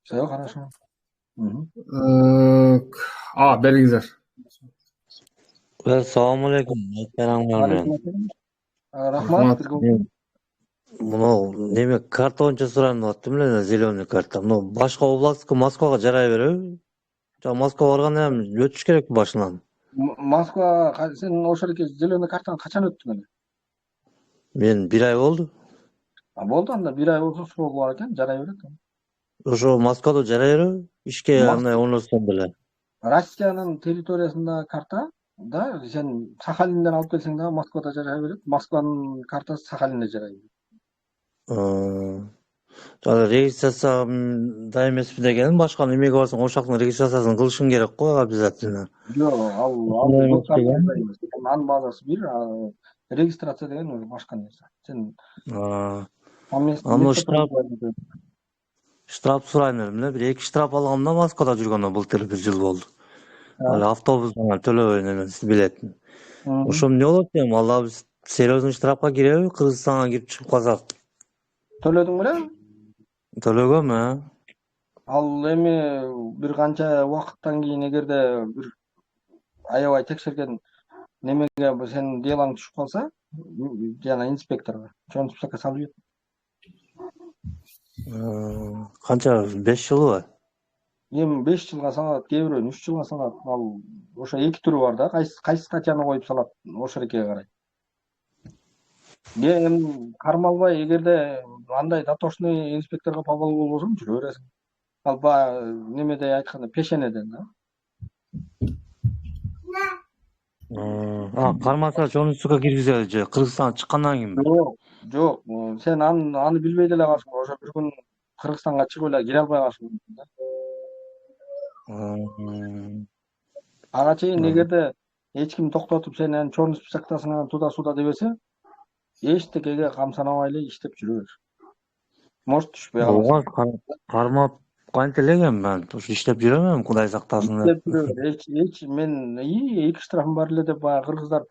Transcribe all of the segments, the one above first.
Все хорошо. Мгм. Бериңиздер. Assalomu alaykum. Aytganim bilan. Алейкум. Рахмат. Рахмат. Бирге Мынау неме карта боюнча суранып аттым эле, зеленый карта. Мынау башка областка Москвага жарай береби? Жана Москвага барганда эми өтүш керек башынан. Москва, сен ошол жерге зеленый картаны качан өттүң эле? Мен 1 ай болду. Болду анда 1 ай болсо срогу бар экен, жарай берет. Ошо Москвада жарай береби? Ишке Мос- андай орноштсом деле. Россиянын территориясындагы карта да сен Сахалинден алып келсең дагы Москвада жарай берет. Москванын картасы Сахалинде жарай берет. Жана регистрация эмеспи деген, башка немеге барсаң ошол жактын регистрациясын кылышың керек го обязательно. Жок, ал бул карта эмес. Анын базасы бир, регистрация деген уже башка нерсе. Сен штраф сурайын элем эле. Бир 2 штраф алгам да Москвада жүргөндө былтыр 1 жыл болду. Ал автобустан төлөбөй эмес билетин. Ошо эмне болот дейм, ал биз серьезный штрафка киреби, Кыргызстанга кирип чыгып калсак? Төлөдүң беле? Төлөгөм, Ал эми бир канча убакыттан кийин эгерде бир аябай текшерген немеге сенин делоң түшүп калса, жана инспекторго чоң списокко салып жиберет. Канча 5 жылбы? Эми 5 жылга салат, кээ бирөө 3 жылга салат. Ал ошо 2 түрү бар да, кайсы статьяны коюп салат ошол экеге карай. Эми кармалбай эгерде андай дотошный инспекторго попал болбосоң жүрө бересиң. Ал немеде айтканда пешенеден да. Кармаса чоң списокко киргизели же Кыргызстанга чыккандан кийинби? Жок, сен аны билбей деле калсаң, ошо бир күн Кыргызстанга чыгып эле кире албай калышың мүмкүн да. Ага чейин эгерде эч ким токтотуп сени чоң списоктасың туда-суда дебесе, эчтекеге камсанабай эле иштеп жүрө бер. Может түшпөй каласың. Кармап кантип эле экен мен иштеп жүрөм, Кудай сактасын деп. Мен 2 штрафым бар эле деп баягы кыргыздар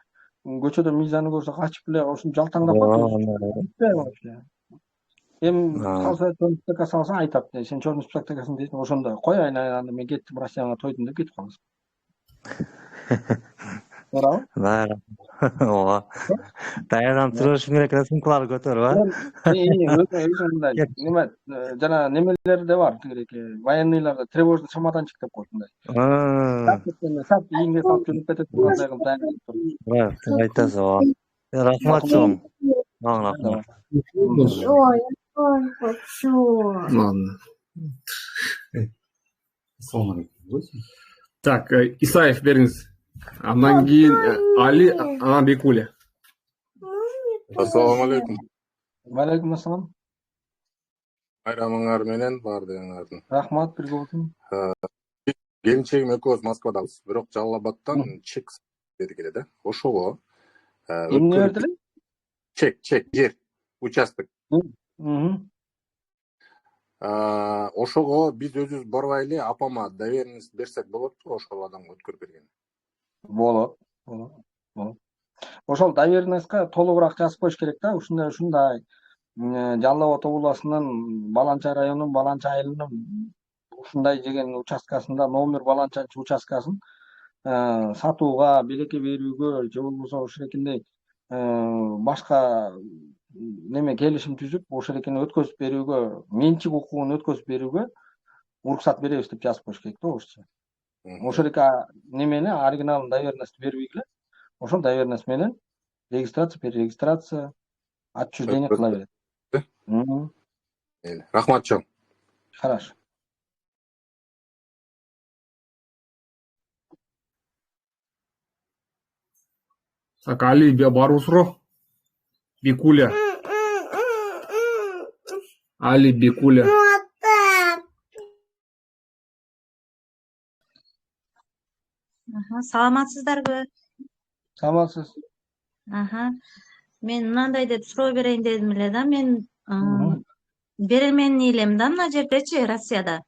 көчөдө мыйзаны көрсө качып эле ушинтип жалтаңдап калат. Эми калса чоң списокко салсаң айтат, сен чоң списоктасың дейсиң, ошондо кой анда мен кеттим Россияга тойдум деп кетип каласың. Туурабы? Ооба. Даярданып турушуң керек эле, сумкаларды көтөрүп, Өзүң мындай неме жана немелерде бар, тигиреки военныйларда тревожный чемоданчик деп коет мындай. Сап ийиңге салып жүрүп кетет тургандай кылып даярданып туруп. Сен айтасың, ооба. Рахмат чоң. Рахмат. Ой, я хочу. Ладно. Ассаламу алейкум. Так, Исаев бериңиз. Андан кийин Али, анан Бекуля. Ассаламу алейкум. Валейкум ассалам. Байрамыңар менен баардыгыңардын. Рахмат, бирге болсун. Келинчегим экөөбүз Москвадабыз, бирок Жалал Абадтан чек бергиле да. Ошого эмне бердиле? Чек, жер, участок. Ошого биз өзүбүз барбай эле апама доверенность берсек болотпу, ошол адамга өткөрүп берген? Болот. Ошол доверенностька толугураак жазып коюш керек да. Ушундай Жалал Абад областынын Баланча районунун Баланча айылынын ушундай деген участкасында номер баланчанчы участкасын сатууга, белекке берүүгө же болбосо ошол экиндей башка неме келишим түзүп, ошол экени өткөзүп берүүгө, менчик укугун өткөзүп берүүгө уруксат беребиз деп жазып коюш керек да орусча. Ошол эки немени оригиналын доверенность бербейгиле, ошол доверенность менен регистрация, отчуждение кыла берет. Рахмат чоң. Хорошо. Так, Али барбы суроо? Бекуля. Али, Бекуля. Саламатсыздарбы? Саламатсыз. Мен мынандай деп суроо берейин дедим эле да. Мен беременный элем да мына жердечи, Россияда.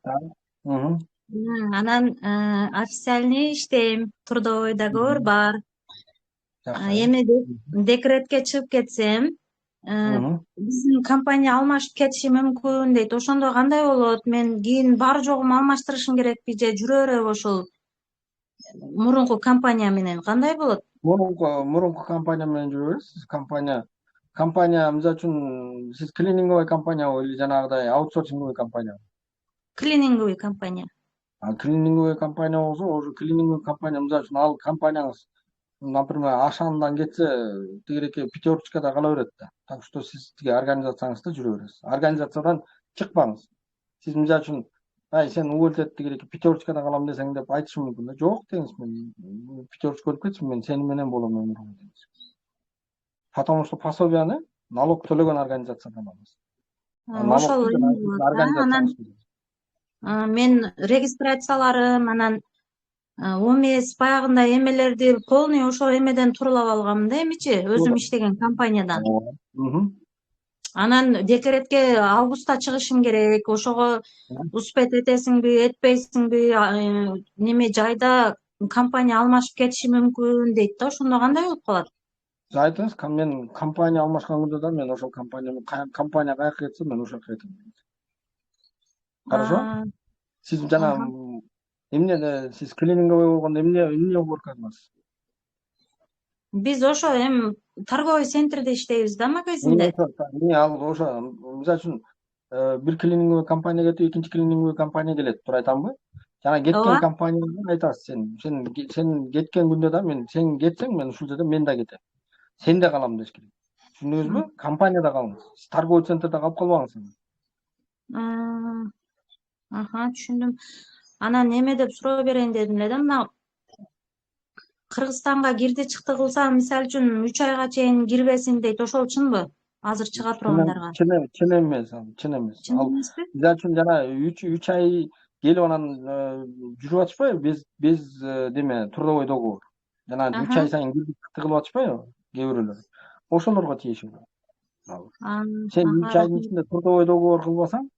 Анан официальный иштейм, трудовой договор бар. Эми декретке чыгып кетсем, Биздин компания алмашып кетиши мүмкүн дейт. Ошондо кандай болот? Мен кийин бар жогум алмаштырышым керекпи же жүрө береби ошол мурунку компания менен? Кандай болот? Мурунку компания менен жүрө бересиз. Компания мисалы үчүн сиз клининговый компаниябы или жанагыдай аутсорсинговый компаниябы? Клининговый компания. Клининговый компания болсо, уже клининговый компания мисалы үчүн ал компанияңыз, например, Ашандан кетсе, тигиреке пятерочкада кала берет да. Так что сиз тиги организацияңызда жүрө бересиз. Организациядан чыкпаңыз. Сиз мисалы үчүн ай сен увольтет тигиреке пятерочкада калам десең деп айтышы мүмкүн да. Жок деңиз, мен пятерочка өлүп кетсин, мен сени менен болом өмүр бою деңиз. Потому что пособияны налог төлөгөн организациядан алабыз. Ошол эме болот да. Анан мен регистрацияларым, анан ОМС баягындай эмелерди полный ошол эмеден турулап алгам да эмичи, өзүм иштеген компаниядан. Анан декретке августта чыгышым керек. Ошого успеть этесиңби, этпейсиңби, неме жайда компания алмашып кетиши мүмкүн дейт да. Ошондо кандай болуп калат? Айтыңыз, мен компания алмашкан күндө да мен ошол компания каяка кетсе мен ошол жака кетем. Хорошо? Сиз жана эмне сиз клининговый болгондо эмне уборка кыласыз? Биз ошо торговый центрде иштейбиз да, магазинде. Ал ошо мисалы үчүн бир клининговый компания кетип, экинчи клининговый компания келет, туура айтамбы? Жана кеткен компанияга айтасыз, сен кеткен күндө да сен кетсең мен ушул жерде мен да кетем. Сен де калам деш керек. Түшүндүңүзбү? Компанияда калыңыз. Сиз торговый центрде калып калбаңыз. Түшүндүм. Анан неме деп суроо берейин дедим эле да, мына Кыргызстанга кирди чыкты кылсам, мисалы үчүн 3 айга чейин кирбесин дейт. Ошол чынбы? Азыр чыга тургандарга. Чын эмес. Ал мисалы үчүн жана 3 ай келип анан жүрүп атышпайбы без деме трудовой договор. Жана 3 ай сайын кирди чыкты кылып атышпайбы кээ бирөөлөр? Ошолорго тиешелүү. Сен 3 айдын ичинде трудовой договор кылбасаң,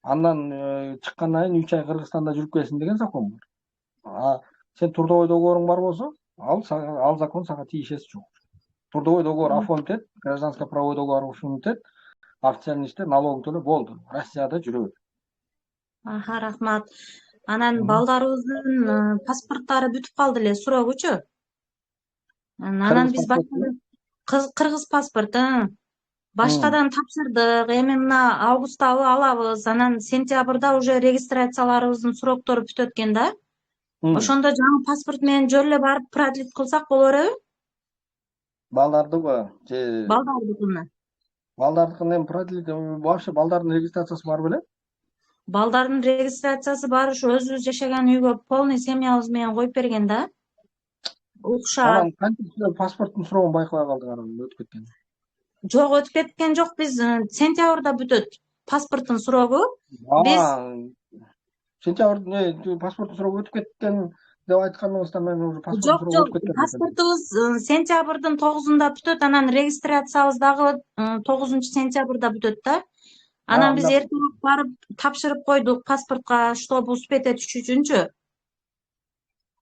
андан чыккандан кийин 3 ай Кыргызстанда жүрүп келсин деген закон бар. Сен трудовой договоруң бар болсо, ал закон сага тиешеси жок. Трудовой договор оформить эт, гражданско правовой договор оформить эт, официальный иште налогун төлөп болду. Россияда жүрө бер. Рахмат. Анан балдарыбыздын паспорттары бүтүп калды эле, сурогучу. Анан биз кыргыз паспорт, башкадан тапшырдык. Эми мына августта алабыз. Анан сентябрда уже регистрацияларыбыздын сроктору бүтөт экен да. Ошондо жаңы паспорт менен жөн эле барып продлить кылсак боло береби? Балдардыбы же балдардыкыны? Балдардыкын эми продлить вообще балдардын регистрациясы бар беле? Балдардын регистрациясы бар, ушу өзүбүз жашаган үйгө полный семьябыз менен коюп берген да. Укшат. Анан кантип паспорттун срогун байкабай калдыңар, өтүп кеткен? Жок, өтүп кеткен жок. Биз сентябрда бүтөт паспорттун срогу. Биз сентябрда паспорттун срогу өтүп кеткен деп айтканыңызда мен уже паспорттун срогу өтүп кеткен. Паспортубуз сентябрдын 9-унда бүтөт, анан регистрациябыз дагы 9-сентябрда бүтөт да. Анан биз эртеээк барып тапшырып койдук паспортко, чтобы успеть этиш үчүнчү.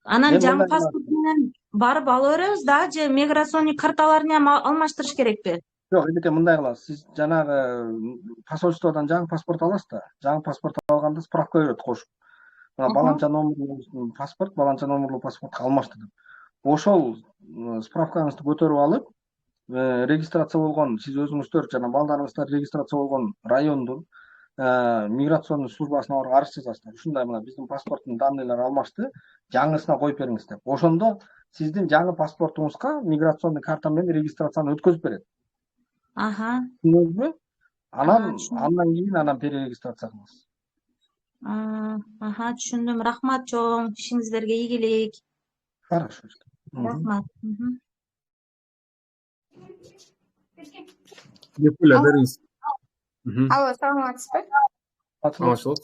Анан жаңы паспорт менен барып ала беребиз да, же миграционный карталарын ham алмаштырыш керекпи? Жок, эдеке мындай кыласыз. Сиз жанагы посольстводон жаңы паспорт аласыз да. Жаңы паспорт алганда справка берет кошуп. Мына баланча номерлуу паспортко алмашты деп. Ошол справкаңызды көтөрүп алып, регистрация болгон, сиз өзүңүздөр жана балдарыңыздар регистрация болгон райондун миграционный службасына барып арыз жазасыздар. Ушундай мына биздин паспорттун данныйлары алмашты, жаңысына коюп бериңиз деп. Ошондо сиздин жаңы паспортуңузга миграционный карта менен регистрацияны өткөзүп берет. Түшүндүңүзбү? Андан кийин перерегистрация кыласыз. Түшүндүм. Рахмат чоң. Ишиңиздерге ийгилик. Хорошо. Рахмат. Гепуля бериңиз. Алло, саламатсызбы? Саламатчылык.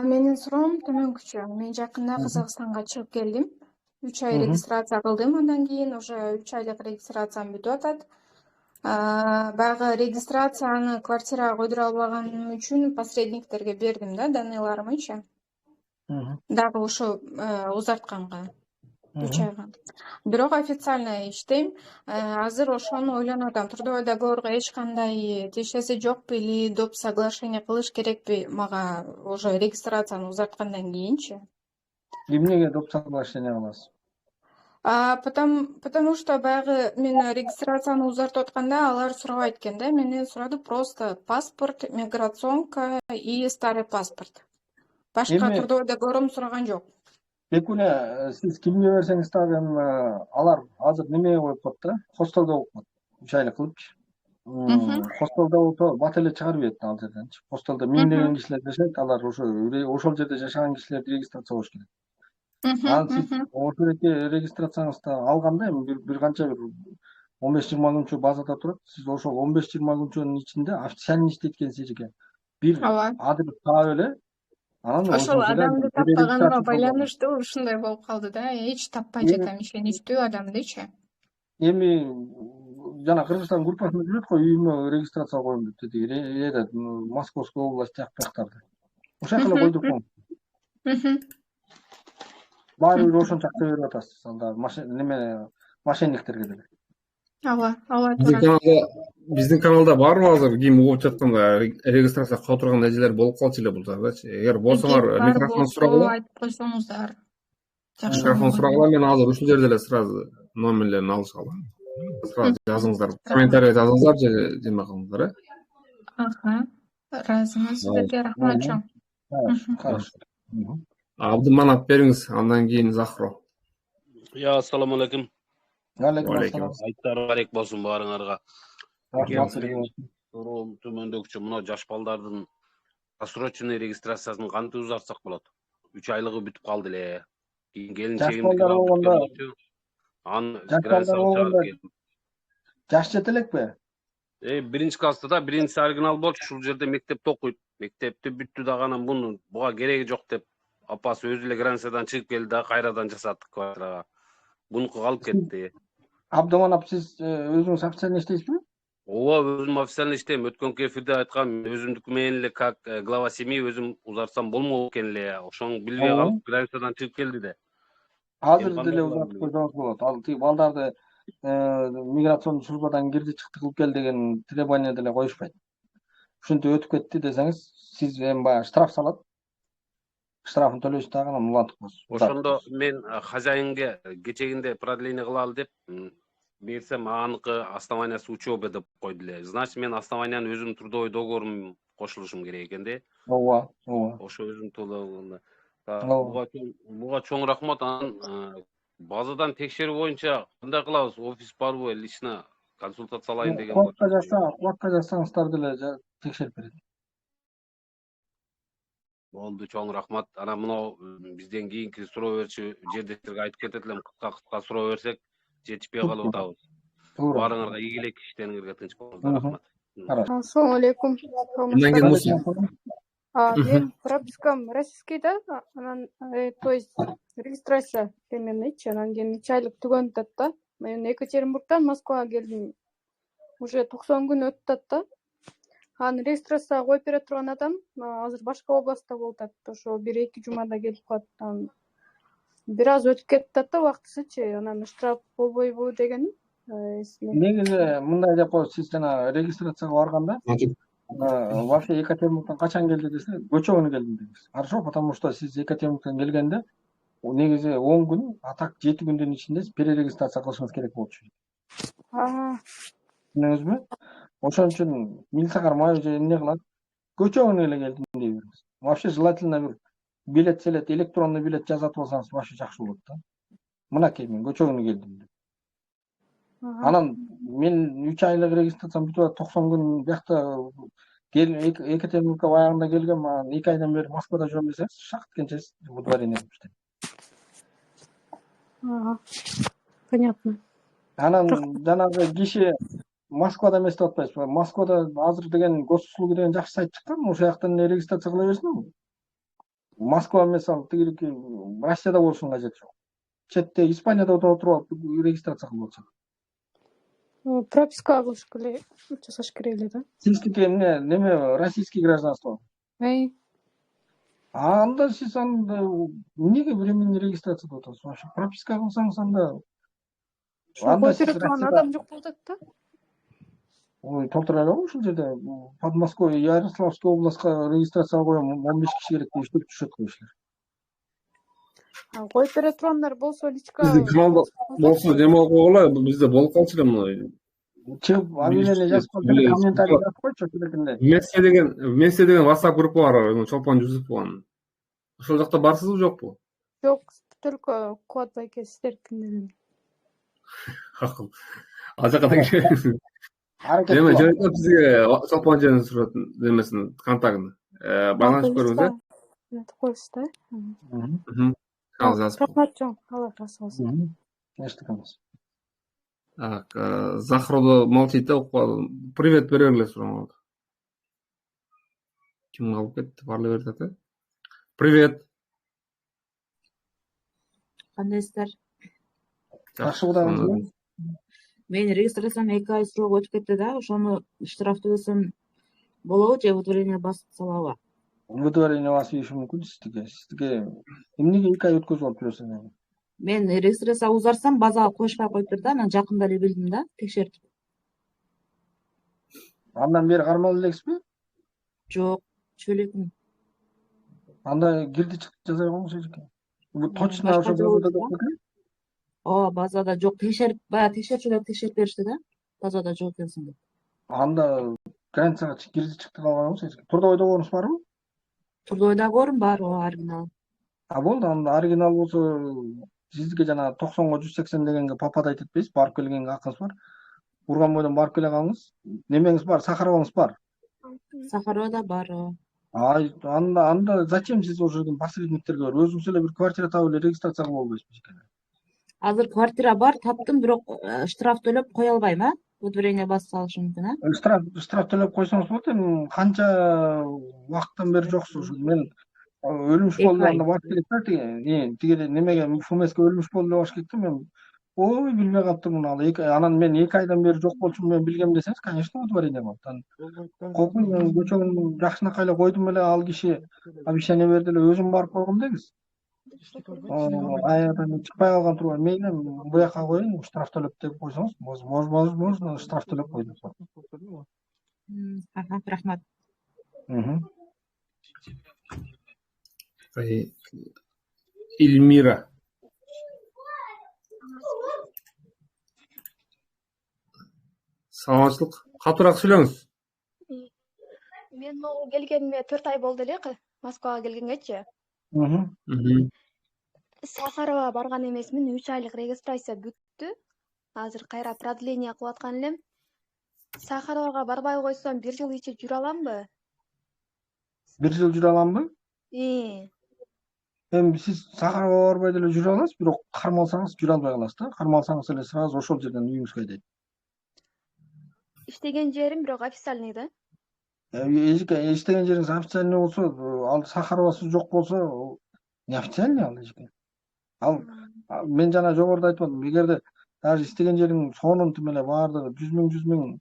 Менин суроом төмөнкүчө. Мен жакында Кыргызстанга чыгып келдим. 3 ай регистрация кылдым, андан кийин уже 3 айлык регистрациям бүтүп атат. Баягы регистрацияны квартирага койдура албаганым үчүн посредниктерге бердим да данныйларымычы. Дагы ошо узартканга. 3 айга. Бирок официально иштейм. Азыр ошону ойлонуп атам. Трудовой договорго эч кандай тиешеси жокпу или доп соглашение кылыш керекпи мага уже регистрацияны узарткандан кийинчи? Эмнеге доп соглашение кыласыз? Потому что баягы мен регистрацияны узартып атканда алар сурабайт экен да. Менден сурады просто паспорт, миграционка и старый паспорт. Башка Эми трудовой договорун сураган жок. Бекуне, сиз кимге берсеңиз дагы эми алар азыр немеге коюп коет да, хостелге коюп коет. 3 айлык кылыпчы. Хостелде болсо бат эле чыгарып берет ал жерденчи. Хостелде миңдеген кишилер жашайт, алар ошол жерде жашаган кишилерди регистрация кылыш керек. Анан сиз ошол жерде регистрацияңызды алганда эми бир канча бир 15-20 күнчө базада турат. Сиз ошол 15-20 күнчөнүн ичинде официально иштеткен сизге бир Ооба. адрес таап эле, анан Ошол ошончо эле адамды таппаганыма байланыштуу ушундай болуп калды да. Эч таппай жатам ишеничтүү адамдычы. Эми жана Кыргызстан группасында жүрөт го, үйүмө регистрация коюм деп деди. Московская область жактарды. Ошол жака эле койдуруп коюң. Баары бир ошончо акча берип атасыз. Анда неме мошенниктерге деле. Ооба. Биздин каналда барбы азыр ким угуп жатканда регистрация кыла турган эжелер болуп калчу эле бул жагдачы. Эгер болсоңор микрофон сурагыла. Айтып койсоңуздар. Микрофон сурагыла, мен азыр ушул жерде эле сразу номерлерин алышып алам. Сразу жазыңыздар, комментарийге жазыңыздар же неме кылыңыздар, Ыраазымын сиздерге, рахмат чоң. Хорошо. Абдыманап бериңиз, андан кийин Захро. Assalamu alaikum. Алейкум ассалам. Айттары барек болсун баарыңарга. Рахмат. Суроом төмөндөкчү, мына жаш балдардын досрочный регистрациясын кантип узартсак болот? 3 айлыгы бүтүп калды эле. Кийин келинчегимди Жаш жете элекпи? Биринчи класста биринчи оригинал болчу, ушул жерде мектепте окуйт. Мектепти бутту дагы анан буга кереги жок деп апасы өзү эле границадан чыгып келди да кайрадан жасаттык квартирага. Бунуку калып кетти. Абдыманап, сиз өзүңүз официально иштейсизби? Ооба, өзүм официально иштейм. Өткөнкү эфирде айткам, өзүмдүкү менен эле как глава семьи өзүм узартсам болмок экен эле. Ошону билбей калып границадан чыгып келди да. Азыр деле узартып койсоңуз болот. Ал тиги балдарды миграционный службадан кирди чыкты кылып кел деген требование деле коюшпайт. Ушинтип өтүп кетти десеңиз, сиз эми баягы штраф салат. Штрафын төлөйсүз дагы анан улантып коесуз. Ошондо мен хозяинге кечегинде продление кылалы деп берсем, аныкы основаниясы учеба деп койду эле. Значит, мен основанияны өзүм трудовой договорум кошулушум керек экен да. Ооба. Ошо өзүм төлөгөндө. Буга чоң рахмат. Анан базадан текшерүү боюнча кандай кылабыз? Офис барбы, лично консультация алайын деген. Кубатка жазсаңыздар деле текшерип берет. Болду, чоң рахмат. Анан мынау бизден кийинки суроо берчү жердештерге айтып кетет элем, кыска суроо берсек жетишпей калып атабыз. Баарыңарга ийгилик, иштериңерге тынч болуңуздар. Рахмат. Ассаламу алейкум. Мен пропискам российский да, анан то есть регистрация временныйчы, анан кийин 3 айлык түгөнүп атат да. Мен Екатеринбургдан Москвага келдим. Уже 90 күн өттү да. Анан регистрацияга коюп бере турган адам азыр башка областта болуп атат. Ошо 1-2 жумада келип калат. Анан бир аз өтүп кетти да убактысычы. Анан штраф болбойбу деген. Негизи мындай деп коет, сиз жана регистрацияга барганда вообще Екатеринбургдан качан келди десе, көчө күнү келдим дейсиз. Хорошо, потому что сиз Екатеринбургдан келгенде негизи 10 күн, а так 7 күндүн ичинде перерегистрация кылышыңыз керек болчу. Түшүнүңүзбү? Ошон үчүн милиция кармай же эмне кылат? Көчө күнү эле келдим дей бериңиз. Вообще желательно бир билет, электронный билет жазатып алсаңыз вообще жакшы болот да. Мынакей мен көчө күнү келдим деп. Анан мен 3 айлык регистрациям бүтүп 90 күн биякта Екатеринбургка баягында келгем, анан 2 айдан бери Москвада жүрөм десеңиз, шакт кенчесиз удвоение деп иштейм. Понятно. Анан жанагы киши Москвада эмес деп атпайсызбы? Москвада азыр деген госуслуги деген жакшы сайт чыккан, ошол жактан регистрация кыла берсин. Москва эмес, ал тигирки Россияда болушунун кажети жок. Четте Испанияда отуруп алып регистрация кылып атса. Прописка кылыш керек, жасаш керек эле да. Сиздики неме российский гражданство? Анда сиз анда эмнеге временный регистрацияда отурасыз? Вообще прописка кылсаңыз анда Ошо сиз бере турган Россияда адам жок болуп атат да. ой толтура алабы ушул жерде Подмосковье, Ярославский областка регистрацияга коем 15 киши керек деп иштеп жүрүшөт го кишилер. Коюп бере тургандар болсо личка Биздин каналда болсо неме кылып койгула, бизде болуп калчу эле мына. Чыгып абилене жазып калып эле комментарий жазып койчу ошол Вместе деген WhatsApp группа бар, Чолпон Жусуповнун. Ошол жакта барсызбы жокпу? жок, только Кубат байке сиздердикинден. Акыл. Ал жака да киребиз. аракет Эме кылам. жөнөтөт бизге Чолпон Жөнүн суратын немесин, контактын. Байланышып көрүңүз, Коюш да. Ал жазып. Рахматжон, Алла разы болсун. Эчтекемиз. Так, Захрода молчит да, привет бере бергиле сурамады. Ким калып кетти? Барлы берди ата. Привет. Кандайсыздар? Жакшы кудайыңыз. Мен регистрациям 2 ай срок өтүп кетти да, ошону штраф төлөсөм болобу же удвоение басып салабы? Удвоение басып ийиши мүмкүн сизге. Эмнеге 2 ай өткөзүп алып жүрөсүң? Мен регистрация узарсам базага коюшпай коюптур да, анан жакында эле билдим да, текшертип. Андан бери кармалып элексизби? Жок, чөлекмин. Анда кирди чыкты жаза коюңуз эжеке. Бул точно ошо базада жок экен. Ооба, базада жок, текшерип, баягы текшерүүчүлөр текшерип беришти да, базада жок экенсиң деп. Анда границага кирди чыкты калганбыз эжеке. Трудовой договоруңуз барбы? Трудовой договорум бар, оригинал. Болду, анда оригинал болсо сизге жана 90го 180 дегенге папада айтып атпайсыз, барып келгенге акыңыз бар. Урган бойдон барып келе калыңыз. Немеңиз бар, Сахароваңыз бар. Сахарова да бар. Анда зачем сиз ошол жерден посредниктерге барып өзүңүз эле бир квартира таап эле регистрация кылып албайсызбы? Азыр квартира бар, таптым, бирок штраф төлөп кое албайм, удвоение басып салышы мүмкүн, Штраф төлөп койсоңуз болот. Эми канча убакыттан бери жоксуз ушул. Мен өлүмүш болду анда барып келип да тиги немеге ФМСке өлүмүш болду деп башка кетти. Мен ой билбей калыптырмын ал. Анан мен 2 айдан бери жок болчумун мен билгем десеңиз, конечно, удвоение болот. Кокуй мен көчөгүн жакшынакай эле койдум эле, ал киши обещание берди эле, өзүм барып койгом деңиз. Аяктан чыкпай калган турган мейли буяка коеюн, штраф төлөп деп койсоңуз, можно штраф төлөп кой деп. Рахмат. Эльмира. Саламатчылык. Катуураак сүйлөңүз. Мен могу келгениме 4 ай болду эле, Москвага келгенгечи. Сахарова барган эмесмин, 3 айлык регистрация бүттү. Азыр кайра продление кылып аткан элем. Сахаровага барбай койсом 1 жыл ичи жүрө аламбы? 1 жыл жүрө аламбы? Эми сиз Сахарова барбай деле жүрө аласыз, бирок кармалсаңыз жүрө албай каласыз да. Кармалсаңыз эле сразу ошол жерден үйүңүзгө айдайт. Иштеген жерим бирок официальный да. Эжеке, иштеген жериңиз официальный болсо, ал Сахаровасыз жок болсо, не официальный ал эжеке. Ал мен жана жогоруда айтып атам, эгерде даже иштеген жериң сонун тим эле баардыгы 100 миңге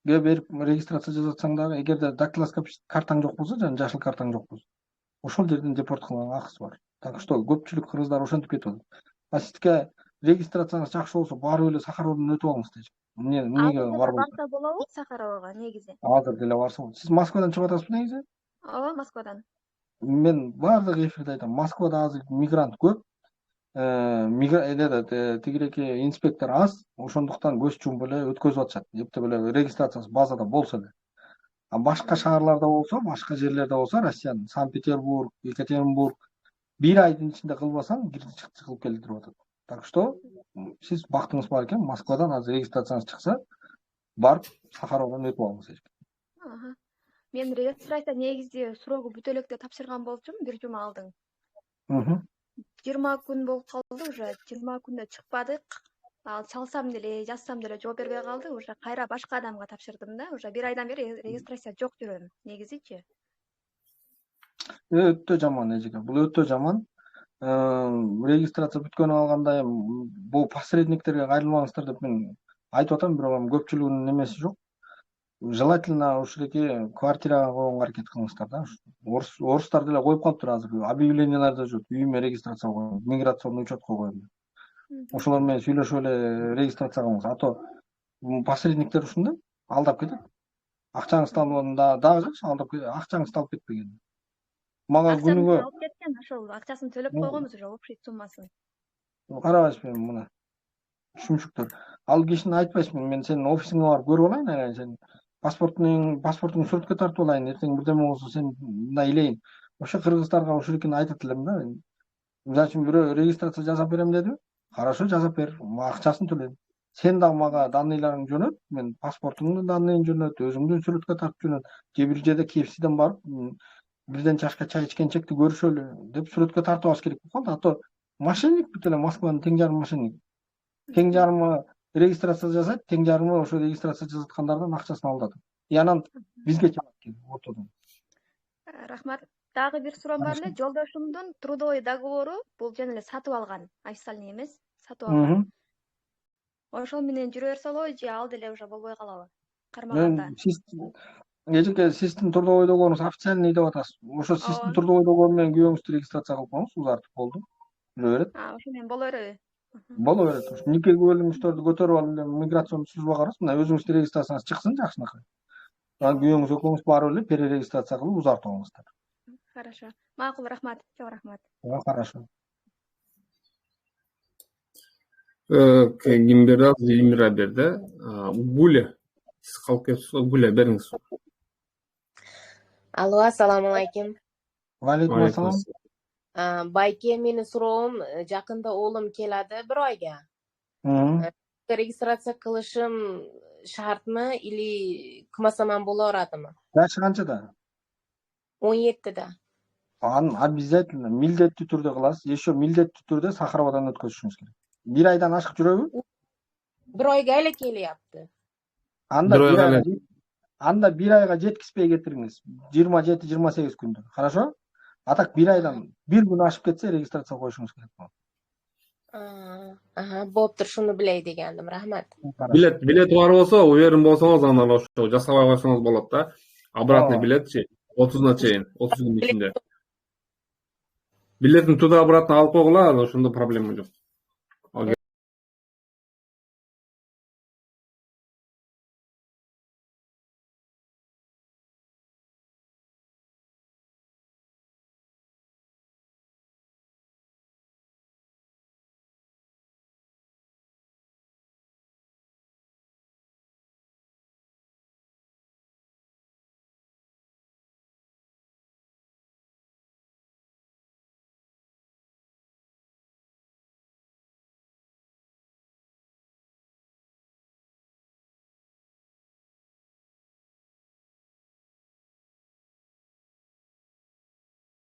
берип регистрация жасап атсаң дагы, эгерде дактилоскопик картаң жок болсо, жана жашыл картаң жок болсо, ошол жерден депорт кылганга акысы бар. Так что көпчүлүк кыргыздар ошентип кетип атат. Сизге регистрацияңыз жакшы болсо, барып эле Сахаровдон өтүп алыңыз дейт. Эмнеге барбайсыз? Барса болобу Сахаровага негизи? Азыр деле барса болот. Сиз Москвадан чыгып атасызбы негизи? Ооба, Москвадан. Мен баардык эфирде айтам, Москвада азыр мигрант көп. Тигиреки инспектор аз, ошондуктан көз жумуп эле өткөзүп атышат. Эптеп эле регистрациясы базада болсо эле. Башка шаарларда болсо, башка жерлерде болсо, Россиянын Санкт-Петербург, Екатеринбург 1 айдын ичинде кылбасаң, кирди чыкты кылып келтирип атат. Так что сиз бактыңыз бар экен, Москвадан азыр регистрацияңыз чыкса, барып Сахаровдон өтүп алыңыз. Мен регистрация негизи срогу бүтө электе тапшырган болчумун, 1 жума алдың. 20 күн болуп калды, уже 20 күндө чыкпадык. Ал чалсам деле, жазсам деле жооп бербей калды. Уже кайра башка адамга тапшырдым да. Уже 1 айдан бери регистрация жок жүрөм, негизичи. Өтө жаман эжеке. Бул өтө жаман. Регистрация бүткөнү алганда эми бул посредниктерге кайрылбаңыздар деп мен айтып атам, бирок көпчүлүгүнүн немеси жок. желательно ушундайки квартирага койгонго аракет кылыңыздар да. Орустар деле коюп калыптыр азыр. Объявленияларда жүрөт. Үйүмө регистрация коем, миграционный учетко коем. Ошолор менен сүйлөшүп эле регистрация кылыңыз. А то посредниктер ушундай алдап кетет. Акчаңызды алганда дагы жакшы алдап кетет. Акчаңызды алып кетпеген. Мага Акчасын күнүгө алып кеткен, ошол акчасын төлөп койгонбуз уже общий суммасын. карабайсызбы мына түшүнчүктөр. Ал кишини айтпайсызбы, мен сенин офисиңе барып көрүп алайын, анан сен паспортуңду сүрөткө тартып алайын, эртең бирдеме болсо сен мындай илейин. Ошо кыргыздарга ушурикин айтат элем да. Мисалы үчүн бирөө регистрация жасап берем деди. Хорошо, жасап бер. Акчасын төлөйм. Сен дагы мага данныйларыңды жөнөт, мен паспортуңдун данныйын жөнөт, өзүңдүн сүрөткө тартып жөнөт. Же бир жерде KFC'ден барып, бирден чашка чай ичкенчекти көрүшөлү деп сүрөткө тартыбаш керек болуп калды. А то мошенник бүт эле Москванын тең жарым мошенник. Тең жарымы регистрация жасайт, тең жарымы ошо регистрация жасаткандардан акчасын алат. И анан бизге чалат ортодон. Рахмат. Дагы бир суроом бар эле. Жолдошумдун трудовой договору бул жөн эле сатып алган, официальный эмес, сатып алган. Ошол менен жүрө берсе болобу же ал деле уже болбой калабы? Кармаганда. Эжеке, сиздин трудовой договоруңуз официальный деп атасыз. Ошо сиздин трудовой договор менен күйөөңүздү регистрация кылып коюңуз, узартып болду. Боло берет. Ошо менен боло береби? Боло берет. Ошо нике күбөлүңүздөрдү көтөрүп алып эле миграционный службага барасыз. Мына өзүңүздүн регистрацияңыз чыксын жакшынакай. Анан күйөөңүз экөөңүз барып эле перерегистрация кылып узартып алыңыздар. Хорошо. Макул, рахмат. Чоң рахмат. Хорошо. Ким берди? Элмира берди. Гуля. Сиз калып кетипсиз. Гуля бериңиз. Алло, ассаламу алейкум. Валейкум ассалам. Байке, менин суроом, жакында оолум келadi bir oyga. Регистрация кылышым шартмы или кылмасам боло бератымы? Жашы канчада? 17-де. Обязательно милдеттүү түрдө кыласыз. Еще милдеттүү түрдө Сахаровадан өткөзүшүңүз керек. 1 айдан ашык жүрөбү? 1 oyga эле келиапты. Анда 1 айга жеткизбей кетириңиз. 27-28 күндө. Хорошо? А так 1 айдан 1 күн ашып кетсе регистрация коюшуңуз керек болот. Болуптур, шуну билей дегендим. Рахмат. Билет бар болсо, уверен болсоңуз анан ошо жасабай койсоңуз болот да. Обратный билетчи 30-на чейин, 30 күн ичинде. Билетин туда обратно алып койгула, ошондо проблема жок.